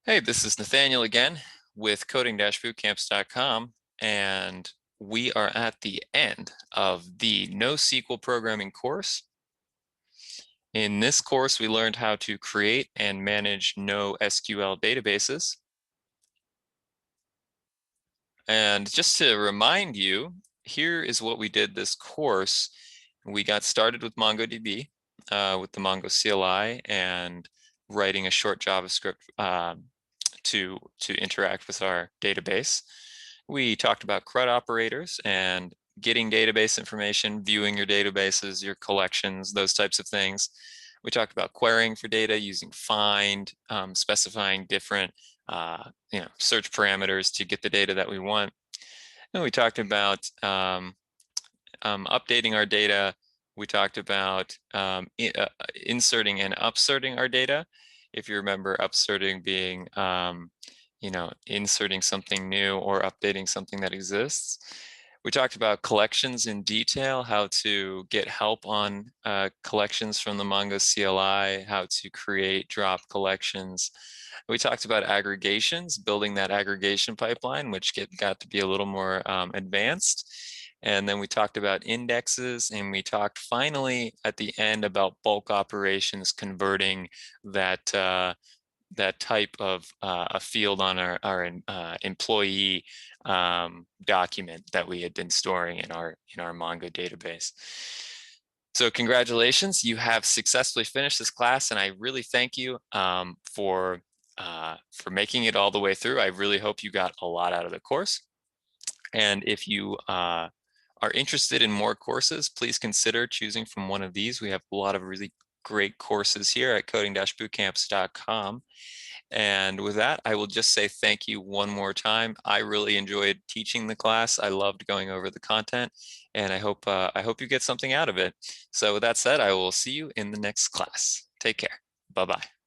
Hey, this is Nathaniel again with coding-bootcamps.com, and we are at the end of the NoSQL programming course. In this course, we learned how to create and manage NoSQL databases. And just to remind you, here is what we did this course. We got started with MongoDB, with the Mongo CLI, and writing a short JavaScript to interact with our database. We talked about CRUD operators and getting database information, viewing your databases, your collections, those types of things. We talked about querying for data using find, specifying different search parameters to get the data that we want. And we talked about updating our data. We talked about inserting and upserting our data. If you remember, upserting being inserting something new or updating something that exists. We talked about collections in detail, how to get help on collections from the Mongo CLI, how to create drop collections. We talked about aggregations, building that aggregation pipeline, which got to be a little more advanced. And then we talked about indexes, and we talked finally at the end about bulk operations, converting that that type of a field on our employee document that we had been storing in our Mongo database. So congratulations, you have successfully finished this class, and I really thank you for making it all the way through. I really hope you got a lot out of the course. And if you are interested in more courses, please consider choosing from one of these. We have a lot of really great courses here at coding-bootcamps.com. And with that, I will just say thank you one more time. I really enjoyed teaching the class. I loved going over the content, and I hope you get something out of it. So with that said, I will see you in the next class. Take care. Bye-bye.